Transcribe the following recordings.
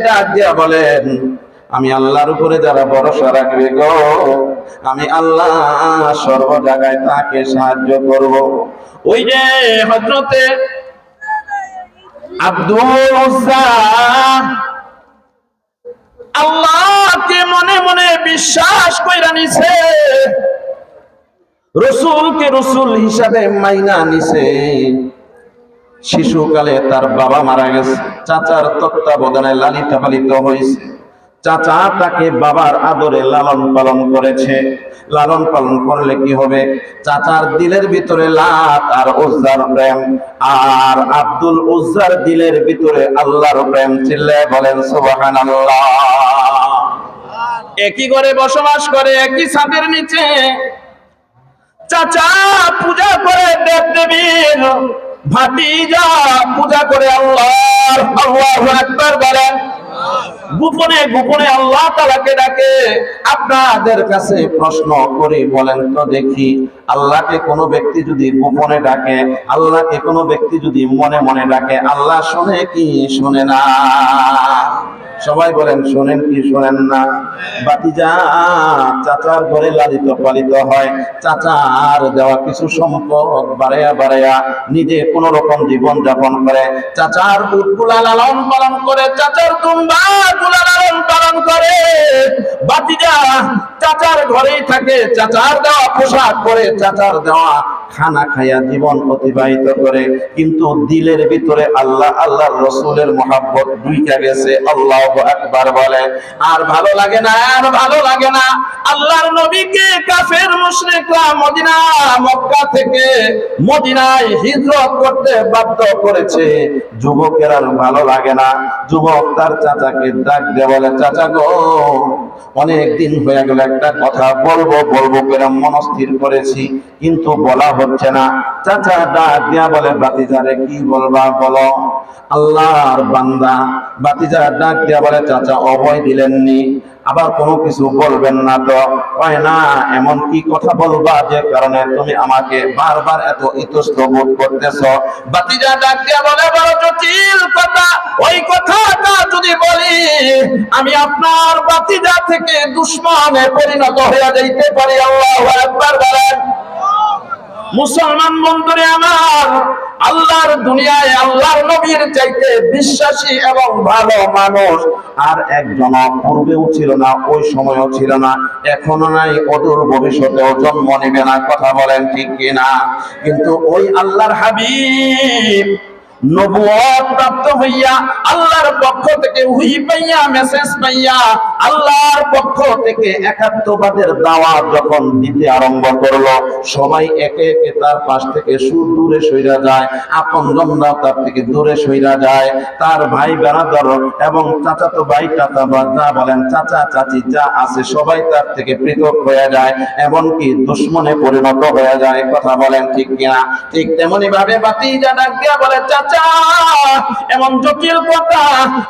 ডাক দিয়া বলেন, আমি আল্লাহর উপরে যারা ভরসা রাখবে গো, আমি আল্লাহ সর্ব জায়গায় তাকে সাহায্য করব। ওই যে হযরতে আব্দুল উজ্জা আল্লাহকে মনে মনে বিশ্বাস কইরা নিছে, রাসূলকে রাসূল হিসাবে মাইনা নিছে। শিশুকালে তার বাবা মারা গেছে, চাচার তত্ত্বাবধানে লালিত পালিত হয়েছে। চাচা তাকে বাবার আদরে লালন পালন করেছে। লালন পালন করলে কি হবে? চাচার দিলের ভিতরে লাত আর উজ্জার প্রেম, আর আব্দুল উজ্জার দিলের ভিতরে আল্লাহর প্রেম। চিল্লায়ে বলেন সুবহানাল্লাহ। একই ঘরে বসবাস করে, একই ছাদের নিচে। চাচা পূজা করে দেবদেবীর, ভাতিজা পূজা করে আল্লাহর। আল্লাহু আকবার বলেন। গোপনে গোপনে আল্লাহ তাআলাকে ডাকে। আপনাদের কাছে প্রশ্ন করি, বলেন তো দেখি, আল্লাহকে কোনো ব্যক্তি যদি গোপনে ডাকে, আল্লাহকে কোনো ব্যক্তি যদি মনে মনে ডাকে, আল্লাহ শোনে কি শোনে না? সবাই বলেন, শোনেন কি শোনেন না? ভাতিজা চাচার ঘরে লালিত পালিত হয়, চাচার দেওয়া কিছু সম্পদ বাড়াইয়া বাড়াইয়া নিজে কোন রকম জীবন যাপন করে। চাচার উটগুলা লালন পালন করে, চাচার দুম্বা গুলা লালন পালন করে। ভাতিজা চাচার ঘরেই থাকে, চাচার দেওয়া পোশাক পরে, চাচার দেওয়া খানা খাইয়া জীবন অতিবাহিত করে। কিন্তু দিলের ভিতরে আল্লাহ আল্লাহর রাসূলের মহব্বত ঢুইকা গেছে। আল্লাহু আকবার বলে। আর ভালো লাগে না, আর ভালো লাগে না। আল্লাহর নবীকে কাফের মুশরিকরা মদিনা মক্কা থেকে মদিনায় হিজরত করতে বাধ্য করেছে। যুবকের আর ভালো লাগে না। যুবক তার চাচাকে ডাক দিয়ে বলে, চাচা গো, অনেক দিন হয়ে গেল, একটা কথা বলবো বলবো করে মনস্থির করেছি, কিন্তু বলা হচ্ছে না। চাচা ডাক দিয়া বলে, ভাতিজারে কি বলবা বলো। আল্লাহর বান্দা ভাতিজা ডাক দিয়া বলে, চাচা অভয় দিলেননি, আবার কোনো কিছু বলবেন না তো? হয় না, এমন কি কথা বলবা যে কারণে তুমি আমাকে বারবার এত ইতস্তত করতেছ? ভাতিজা ডাক দিয়া বলে, বড় জটিল কথা। ওই কথাটা যদি বলি, আমি আপনার ভাতিজা থেকে দুশমনে পরিণত হয়ে যাইতে পারি। আল্লাহু আকবার বলেন। মুসলমান বন্ধুরে আমার, আল্লাহর দুনিয়ায় আল্লাহর নবীর চাইতে বিশ্বাসী এবং ভালো মানুষ আর একজন পূর্বেও ছিল না, ওই সময়ও ছিল না, এখনো নাই, অদূর ভবিষ্যতেও জন্ম নেবে না। কথা বলেন ঠিক কিনা? কিন্তু ওই আল্লাহর হাবিব নবুয়ত প্রাপ্ত হইয়া, আল্লাহর পক্ষ থেকে ওহী পাইয়া, মেসেজ পাইয়া, আল্লাহর পক্ষ থেকে একাত্মবাদের দাওয়াত যখন দিতে আরম্ভ করলো, সবাই একে একে তার পাশ থেকে দূরে সইরা যায়, আপনজনরা তার থেকে দূরে সইরা যায়। তার ভাই বেরাদর এবং চাচাতো ভাই, চাচা যা বলেন, চাচা চাচি যা আছে, সবাই তার থেকে পৃথক হয়ে যায়, এমনকি দুশমনে পরিণত হয়ে যায়। কথা বলেন ঠিক কিনা? ঠিক তেমনি ভাবে ভাতিজা ডাক দিয়া বলে, চাচা এমন জটিল কথা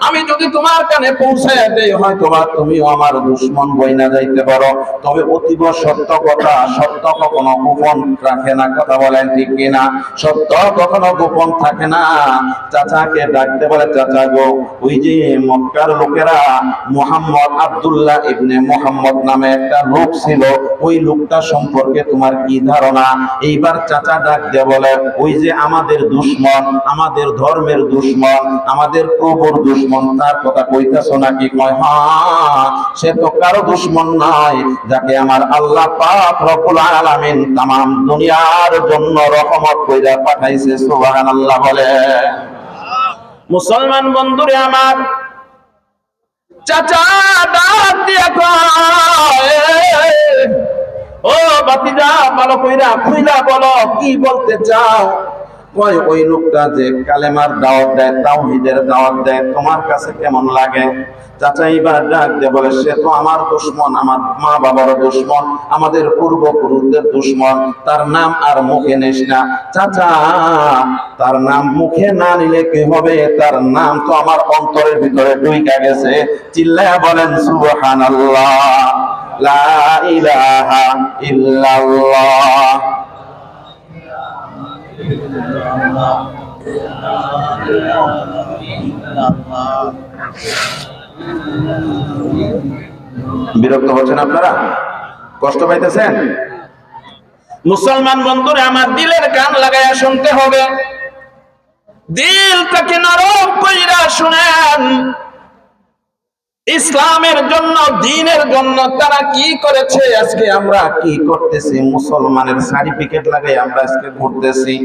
আমি যদি তোমার কানে পৌঁছায় দেই, হয়তো তুমিও আমার দুশমন বইনা যাইতে পারো। তবে অতীব সত্য কথা, সত্য কখনো গোপন রাখে না। কথা বলেন ঠিক কিনা? সত্য কখনো গোপন থাকে না। চাচাকে ডাকতে বলে, চাচা গো, ওই যে মক্কার লোকেরা মুহাম্মদ, আব্দুল্লাহ ইবনে মুহাম্মদ নামে একটা লোক ছিল, ওই লোকটা সম্পর্কে তোমার কি ধারণা? এইবার চাচা ডাক দিয়ে বলে, ওই যে আমাদের দুশমন, আমাদের ধর্মের দুশমন, আমাদের প্রভুর দুশমন, তার কথা কইতাছো নাকি? কয়, হ্যাঁ, সে তো কারো দুশমন নয়, যাকে আমার আল্লাহ পাক রব্বুল আলামিন তামাম দুনিয়ার জন্য রহমত কইরা পাঠাইছে। সুবহানাল্লাহ বলে। মুসলমান বন্ধুরে আমার, চাচা ডাক দিয়া কয়, ও ভাতিজা, ভালো কইরা খুইলা বলো, কি বলতে চাও? কয়, ওই লোকটা যে কালেমার দাওয়াত দেয়, তাওহীদের দাওয়াত দেয়, তোমার কাছে কেমন লাগে? চাচা এবার ডাক দিয়ে বলে, সে তো আমার দুশমন, আমার মা বাবার দুশমন, আমাদের পূর্বপুরুষদের দুশমন, তার নাম আর মুখে নিস না। চাচা, তার নাম মুখে না নিলে কি হবে? তার নাম তো আমার অন্তরের ভিতরে ঢুইকা গেছে। চিল্লায়া বলেন সুবহানাল্লাহ, লা ইলাহা ইল্লাল্লাহ। বিরক্ত হচ্ছেন আপনারা? কষ্ট পাইতেছেন? মুসলমান বন্ধুরা আমার, দিলের কান লাগাইয়া শুনতে হবে, দিলটাকে নরম কইরা শুনেন। ইসলামের জন্য, দ্বীনের জন্য তারা কি করেছে, আজকে আমরা কি করতেছি? মুসলমানের সার্টিফিকেট লাগাই আমরা আজকে ঘুরতেছি,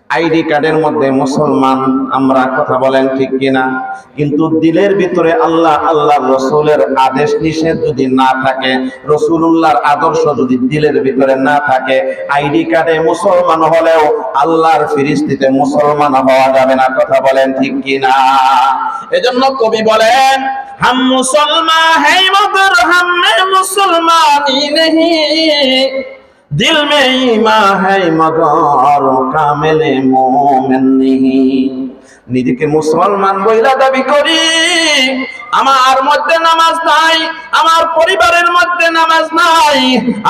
আইডি কার্ডের মধ্যে মুসলমান আমরা, কথা বলেন ঠিক কিনা? কিন্তু দিলের ভিতরে আল্লাহ, আল্লাহর রসুলের আদেশ নিষেধ যদি না থাকে, রসুলুল্লাহর আদর্শ যদি দিলের ভিতরে না থাকে, আইডি কার্ডে মুসলমান হলেও আল্লাহর ফিরিস্তিতে মুসলমান হওয়া যাবে না, কথা বলেন ঠিক কিনা? এজন্য কবি বলেন, हम मुसलमान है मगर हम में मुसलमानी नहीं, दिल में ईमान है मगर कामिल मोमिन नहीं। নিজেকে মুসলমান বইলা দাবি করি, আমার মধ্যে নামাজ নাই, আমার পরিবারের মধ্যে নামাজ নাই,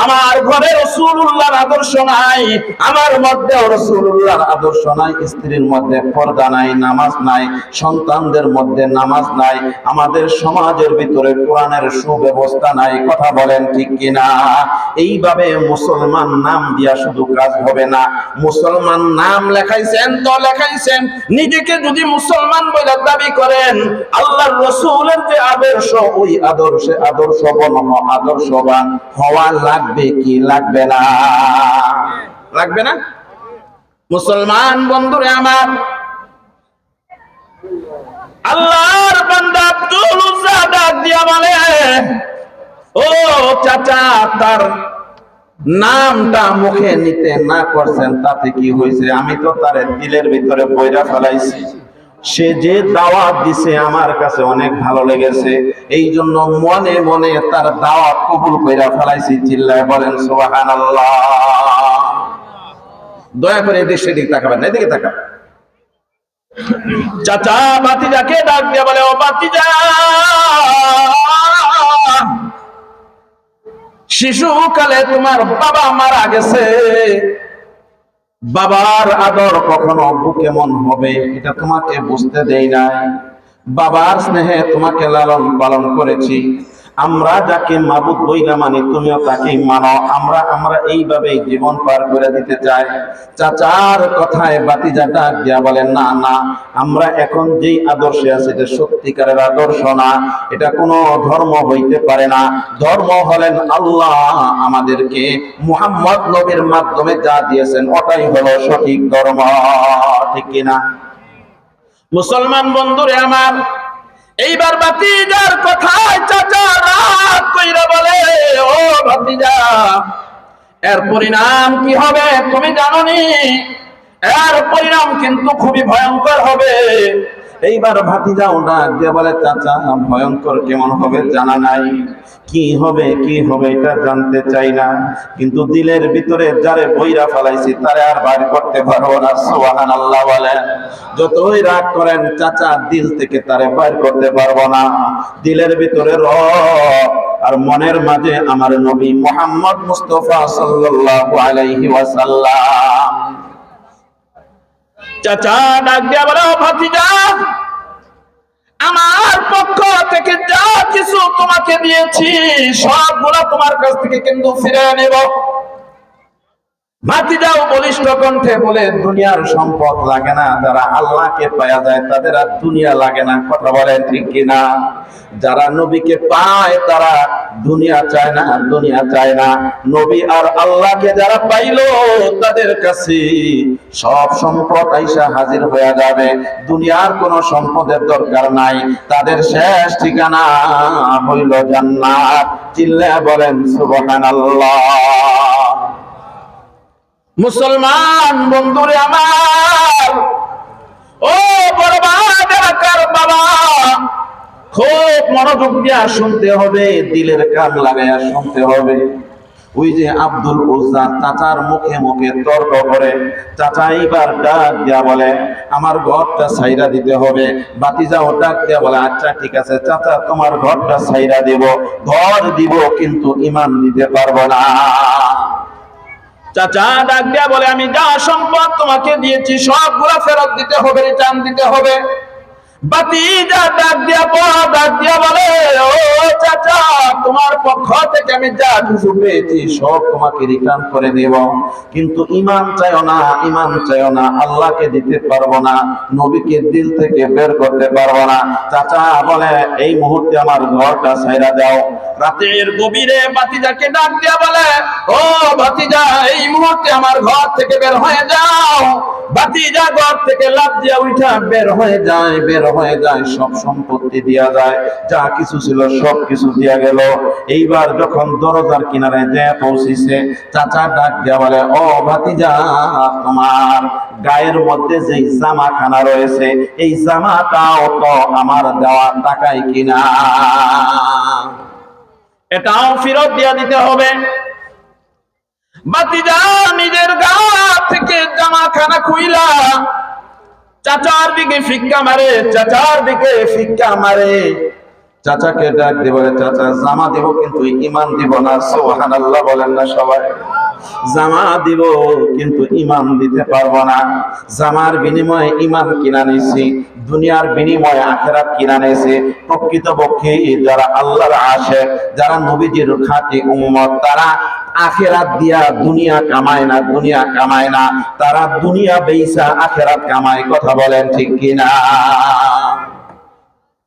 আমার ঘরে রাসূলুল্লাহর আদর্শ নাই, আমার মধ্যে রাসূলুল্লাহর আদর্শ নাই, স্ত্রীর মধ্যে পর্দা নাই, নামাজ নাই, সন্তানদের মধ্যে নামাজ নাই, আমাদের সমাজের ভিতরে কোরআনের সুব্যবস্থা নাই, কথা বলেন ঠিক কিনা? এইভাবে মুসলমান নাম দিয়া শুধু কাজ হবে না। মুসলমান নাম লেখাইছেন তো লেখাইছেন, নিজেকে যদি মুসলমান বলে দাবি করেন, আল্লাহর রাসূলের যে আদর্শ, ওই আদর্শে আদর্শবান হওয়া লাগবে কি লাগবে না? লাগবে না? মুসলমান বন্ধুরা আমার, আল্লাহর বান্দা আব্দুল উজ্জা ডাক দিয়া বলে, ও চাচা, তার নামটা মুখে নিতে না করছেন তাতে কি হয়েছে? আমি তো তার দিলের ভিতরে বইরা ফেলাইছি, সে যে দাওয়াত দিছে আমার কাছে অনেক ভালো লেগেছে, এই জন্য মনে মনে তার দাওয়াত কবুল কইরা ফেলাইছি। চিল্লায় বলেন সুবহানাল্লাহ। দয়া করে এদিকে সেদিকে তাকাবেন না, এদিকে তাকাবেন। চাচা ভাতিজাকে ডাক দিয়ে বলে, ও ভাতিজা, শিশুকালে তোমার বাবা মারা গেছে, বাবার আদর কখনো বুকে মন হবে এটা তোমাকে বুঝতে দেই নাই, বাবার স্নেহে তোমাকে লালন পালন করেছি, আমরা যাকে মাবুদ বইলা মানি তুমিও তাকেই মানো, আমরা এইভাবেই জীবন পার করে দিতে চাই। চাচার কথায় ভাতিজা ডাক দিয়া বলেন, না না, আমরা এখন যেই আদর্শে আছি এটা সত্যিকারের আদর্শ না, এটা কোনো ধর্ম হইতে পারে না। ধর্ম হলেন আল্লাহ আমাদেরকে মুহাম্মদ নবীর মাধ্যমে যা দিয়েছেন ওটাই হলো সঠিক ধর্ম, ঠিক কিনা? মুসলমান বন্ধুরে আমার, এইবার ভাতিজার কথায় চাচা রাগ কইরা বলে, ও ভাতিজা, এর পরিণাম কি হবে তুমি জানো নি? এর পরিণাম কিন্তু খুবই ভয়ঙ্কর হবে। এইবার ভাতিজাও ডাক দিয়ে বলে, চাচা ভয়ঙ্কর কেমন হবে জানা নাই, কি হবে এটা জানতে চাই না, কিন্তু দিলের ভিতরে যারে বইরা ফেলাইছি তারে আর বাইর করতে পারবো না। সুবহানাল্লাহ বলেন। যতই রাগ করেন চাচা, দিল থেকে তারে বাইর করতে পারবো না। দিলের ভিতরে রব আর মনের মাঝে আমার নবী মুহাম্মদ মুস্তাফা সাল্লাল্লাহু আলাইহি ওয়াসাল্লাম। চাচা ডাক দিয়া বলে, ভাতিজা, আমার পক্ষ থেকে যা কিছু তোমাকে দিয়েছি সবগুলো তোমার কাছ থেকে কিন্তু ফিরে নেব। ভাতিজাও বলিষ্ঠ কণ্ঠে বলে, দুনিয়ার সম্পদ লাগে না, যারা আল্লাহকে পাওয়া যায় তাদের আর দুনিয়া লাগে না, কথা বলেন ঠিক কিনা? যারা নবীকে পায় তারা দুনিয়া চায় না, দুনিয়া চায় না। নবী আর আল্লাহকে যারা পাইলো তাদের কাছে সব সম্পদ আইসা হাজির হয়ে যাবে, দুনিয়ার কোনো সম্পদের দরকার নাই, তাদের শেষ ঠিকানা হইল জান্নাত। চিল্লায়া বলেন সুবহানাল্লাহ। মুসলমান বন্ধুরে আমার, ও বরবাদ এলাকার বাবা, খুব মনোযোগ দিয়া শুনতে হবে, দিলের কান লাগাইয়া শুনতে হবে। ওই যে আব্দুল উজ্জা চাচার মুখে মুখে তর্ক করে, চাচা এইবার ডাক দিয়া বলে, আমার ঘরটা ছাইরা দিতে হবে। ভাতিজাও ডাক দিয়া বলে, আচ্ছা ঠিক আছে চাচা, তোমার ঘরটা ছাইরা দেব, ঘর দিব কিন্তু ঈমান দিতে পারবো না। চাচা ডাক দিয়া বলে, আমি যা সম্পদ তোমাকে দিয়েছি সবগুলা ফেরত দিতে হবে, রিটার্ন দিতে হবে। ভাতিজা ডাক দিয়া বলে, ও চাচা, তোমার পক্ষ থেকে আমি যা কিছু পেয়েছি সব তোমাকে রিটার্ন করে দেব, কিন্তু ঈমান চাইও না, ঈমান চাইও না, আল্লাহকে দিতে পারবো না, নবীকে দিল থেকে বের করতে পারবো না। চাচা বলে, এই মুহূর্তে আমার ঘরটা ছাইরা দাও। রাতের গভীরে ভাতিজাকে ডাক দিয়া বলে, ও ভাতিজা, এই মুহূর্তে আমার ঘর থেকে বের হয়ে যাও। ভাতিজা ঘর থেকে লাফ দিয়া উঠা বের হয়ে যায়, সব সম্পত্তি দিয়া যায়, যা কিছু ছিল সব কিছু দিয়া গেল। এইবার যখন দরজার কিনারে যে পৌঁছিছে, চাচা ডাক দিয়া বলে, ও ভাতিজা, তোমার গায়ের মধ্যে যে জামাখানা রয়েছে এই জামাটাও তো আমার দেওয়া টাকায় কিনা, এটাও ফেরত দিয়া দিতে হবে। ভাতিজা নিজের গা থেকে জামাখানা খুইলা চাচার দিকে ফিক্কা মারে, চাচাকে ডাক দিয়ে বলে, চাচা, জামা দিব কিন্তু ঈমান দিব না। সুবহানাল্লাহ বলেন না সবাই? জামা দিব কিন্তু ঈমান দিতে পারবো না। জামার বিনিময়ে ঈমান কিনা নিছি, দুনিয়ার বিনিময়ে আখিরাত কিনা নিছি। প্রকৃতপক্ষে যারা আল্লাহর আশিক, যারা নবীজির খাঁটি উম্মত, তারা আখিরাত দিয়া দুনিয়া কামায় না, তারা দুনিয়া বেইসা আখিরাত কামায়। কথা বলেন ঠিক কিনা?